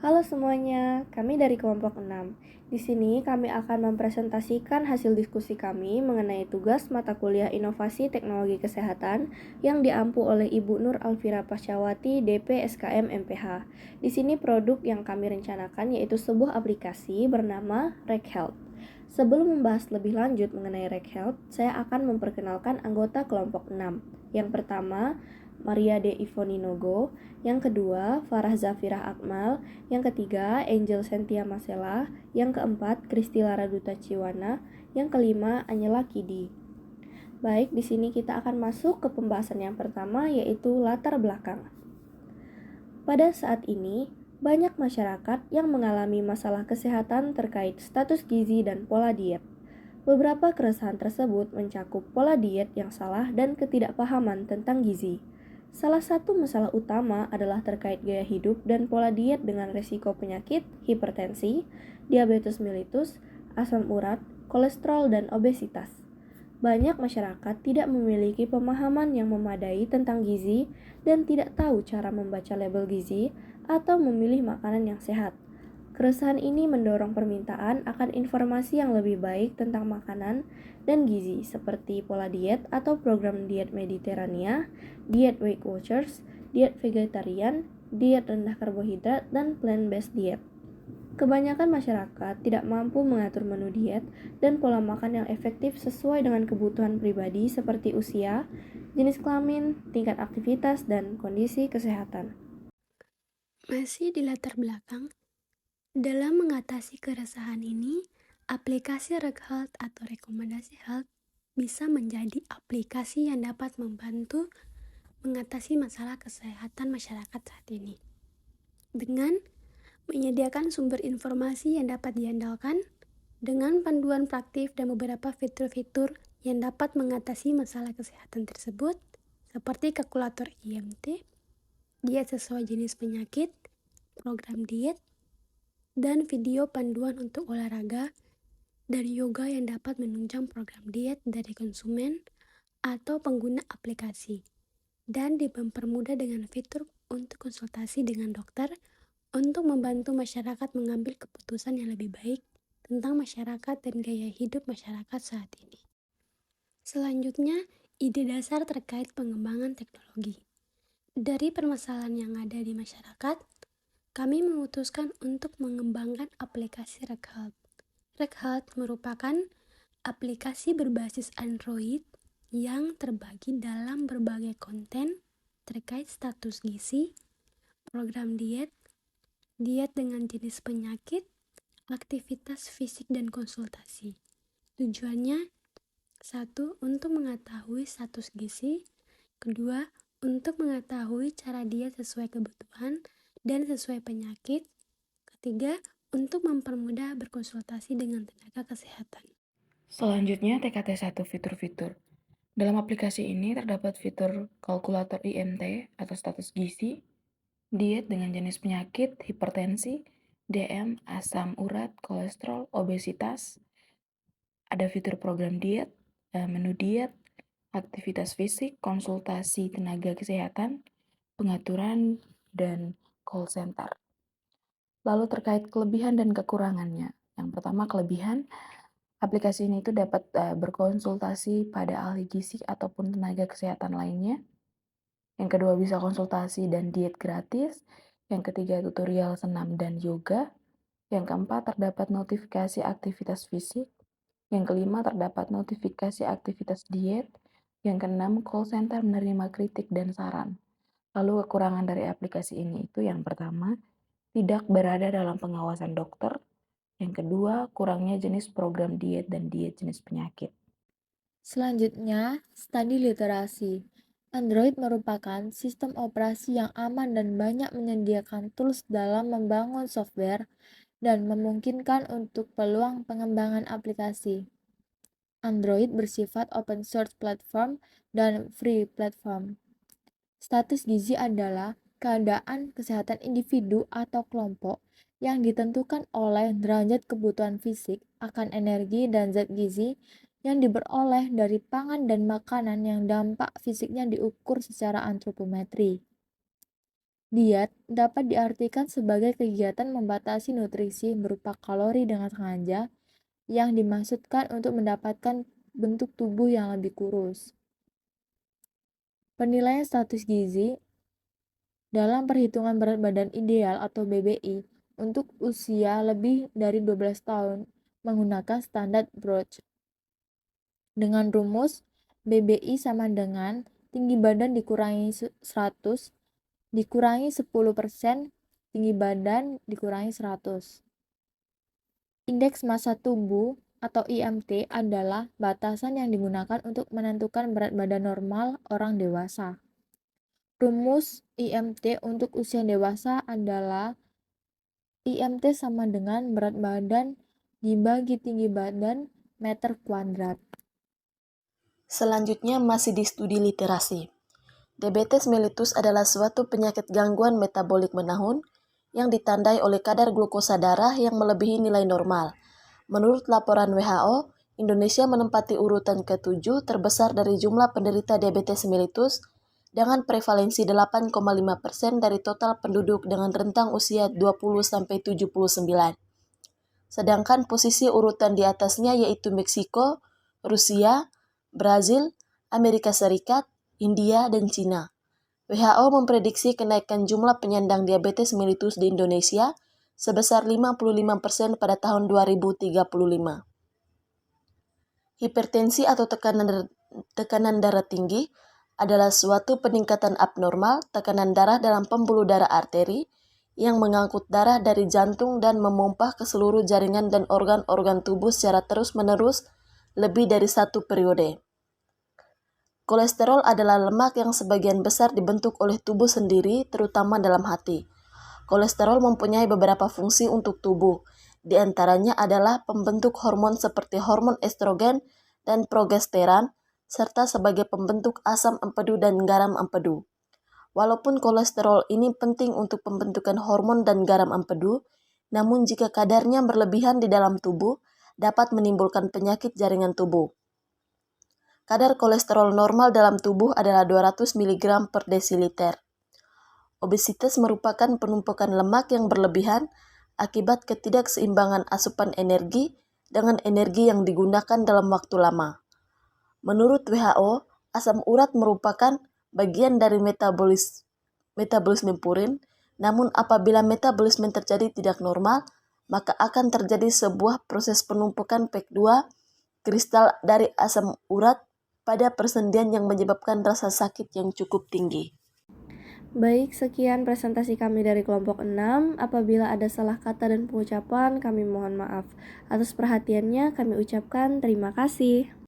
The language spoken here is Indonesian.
Halo semuanya, kami dari kelompok 6. Di sini kami akan mempresentasikan hasil diskusi kami mengenai tugas mata kuliah Inovasi Teknologi Kesehatan yang diampu oleh Ibu Nur Alfira Pasyawati, DP SKM MPH. Di sini produk yang kami rencanakan yaitu sebuah aplikasi bernama Rek Health. Sebelum membahas lebih lanjut mengenai Rek Health, saya akan memperkenalkan anggota kelompok 6. Yang pertama, Maria De Ivoninogo. Yang kedua, Farah Zafirah Akmal. Yang ketiga, Angel Sentia Masela. Yang keempat, Kristi Laraduta Ciwana. Yang kelima, Anyela Kidi. Baik, di sini kita akan masuk ke pembahasan yang pertama, yaitu latar belakang. Pada saat ini, banyak masyarakat yang mengalami masalah kesehatan terkait status gizi dan pola diet. Beberapa keresahan tersebut mencakup pola diet yang salah dan ketidakpahaman tentang gizi. Salah satu masalah utama adalah terkait gaya hidup dan pola diet dengan resiko penyakit, hipertensi, diabetes mellitus, asam urat, kolesterol, dan obesitas. Banyak masyarakat tidak memiliki pemahaman yang memadai tentang gizi dan tidak tahu cara membaca label gizi atau memilih makanan yang sehat. Keresahan ini mendorong permintaan akan informasi yang lebih baik tentang makanan dan gizi seperti pola diet atau program diet Mediterania, diet Weight Watchers, diet vegetarian, diet rendah karbohidrat, dan plant-based diet. Kebanyakan masyarakat tidak mampu mengatur menu diet dan pola makan yang efektif sesuai dengan kebutuhan pribadi seperti usia, jenis kelamin, tingkat aktivitas, dan kondisi kesehatan. Masih di latar belakang, dalam mengatasi keresahan ini, aplikasi Rek Health atau rekomendasi health bisa menjadi aplikasi yang dapat membantu mengatasi masalah kesehatan masyarakat saat ini. Dengan menyediakan sumber informasi yang dapat diandalkan, dengan panduan praktif dan beberapa fitur-fitur yang dapat mengatasi masalah kesehatan tersebut, seperti kalkulator IMT, diet sesuai jenis penyakit, program diet, dan video panduan untuk olahraga dan yoga yang dapat menunjang program diet dari konsumen atau pengguna aplikasi, dan dipermudah dengan fitur untuk konsultasi dengan dokter untuk membantu masyarakat mengambil keputusan yang lebih baik tentang masyarakat dan gaya hidup masyarakat saat ini. Selanjutnya, ide dasar terkait pengembangan teknologi. Dari permasalahan yang ada di masyarakat, kami memutuskan untuk mengembangkan aplikasi Rek Health. Rek Health merupakan aplikasi berbasis Android yang terbagi dalam berbagai konten terkait status gizi, program diet, diet dengan jenis penyakit, aktivitas fisik dan konsultasi. Tujuannya, satu, untuk mengetahui status gizi, kedua, untuk mengetahui cara diet sesuai kebutuhan dan sesuai penyakit, ketiga, untuk mempermudah berkonsultasi dengan tenaga kesehatan. Selanjutnya, TKT1 fitur-fitur. Dalam aplikasi ini terdapat fitur kalkulator IMT atau status gizi, diet dengan jenis penyakit, hipertensi, DM, asam urat, kolesterol, obesitas. Ada fitur program diet, menu diet, aktivitas fisik, konsultasi tenaga kesehatan, pengaturan, dan call center. Lalu terkait kelebihan dan kekurangannya. Yang pertama, kelebihan, aplikasi ini itu dapat berkonsultasi pada ahli gizi ataupun tenaga kesehatan lainnya. Yang kedua, bisa konsultasi dan diet gratis. Yang ketiga, tutorial senam dan yoga. Yang keempat, terdapat notifikasi aktivitas fisik. Yang kelima, terdapat notifikasi aktivitas diet. Yang keenam, call center menerima kritik dan saran. Lalu kekurangan dari aplikasi ini itu yang pertama, tidak berada dalam pengawasan dokter. Yang kedua, kurangnya jenis program diet dan diet jenis penyakit. Selanjutnya, studi literasi. Android merupakan sistem operasi yang aman dan banyak menyediakan tools dalam membangun software dan memungkinkan untuk peluang pengembangan aplikasi. Android bersifat open source platform dan free platform. Status gizi adalah keadaan kesehatan individu atau kelompok yang ditentukan oleh derajat kebutuhan fisik akan energi dan zat gizi yang diperoleh dari pangan dan makanan yang dampak fisiknya diukur secara antropometri. Diet dapat diartikan sebagai kegiatan membatasi nutrisi berupa kalori dengan sengaja yang dimaksudkan untuk mendapatkan bentuk tubuh yang lebih kurus. Penilaian status gizi dalam perhitungan berat badan ideal atau BBI untuk usia lebih dari 12 tahun menggunakan standar Broad. Dengan rumus BBI sama dengan tinggi badan dikurangi 100 dikurangi 10%, tinggi badan dikurangi 100. Indeks massa tubuh atau IMT adalah batasan yang digunakan untuk menentukan berat badan normal orang dewasa. Rumus IMT untuk usia dewasa adalah IMT sama dengan berat badan dibagi tinggi badan meter kuadrat. Selanjutnya masih di studi literasi. Diabetes mellitus adalah suatu penyakit gangguan metabolik menahun yang ditandai oleh kadar glukosa darah yang melebihi nilai normal. Menurut laporan WHO, Indonesia menempati urutan ke-7 terbesar dari jumlah penderita diabetes mellitus dengan prevalensi 8,5% dari total penduduk dengan rentang usia 20-79. Sedangkan posisi urutan di atasnya yaitu Meksiko, Rusia, Brazil, Amerika Serikat, India, dan Cina. WHO memprediksi kenaikan jumlah penyandang diabetes mellitus di Indonesia sebesar 55% pada tahun 2035. Hipertensi atau tekanan darah tinggi adalah suatu peningkatan abnormal tekanan darah dalam pembuluh darah arteri yang mengangkut darah dari jantung dan memompa ke seluruh jaringan dan organ-organ tubuh secara terus-menerus lebih dari satu periode. Kolesterol adalah lemak yang sebagian besar dibentuk oleh tubuh sendiri, terutama dalam hati. Kolesterol mempunyai beberapa fungsi untuk tubuh. Di antaranya adalah pembentuk hormon seperti hormon estrogen dan progesteran, serta sebagai pembentuk asam empedu dan garam empedu. Walaupun kolesterol ini penting untuk pembentukan hormon dan garam empedu, namun jika kadarnya berlebihan di dalam tubuh, dapat menimbulkan penyakit jaringan tubuh. Kadar kolesterol normal dalam tubuh adalah 200 mg per desiliter. Obesitas merupakan penumpukan lemak yang berlebihan akibat ketidakseimbangan asupan energi dengan energi yang digunakan dalam waktu lama. Menurut WHO, asam urat merupakan bagian dari metabolisme purin, namun apabila metabolisme terjadi tidak normal, maka akan terjadi sebuah proses penumpukan PEC2 kristal dari asam urat pada persendian yang menyebabkan rasa sakit yang cukup tinggi. Baik, sekian presentasi kami dari kelompok 6. Apabila ada salah kata dan pengucapan, kami mohon maaf. Atas perhatiannya, kami ucapkan terima kasih.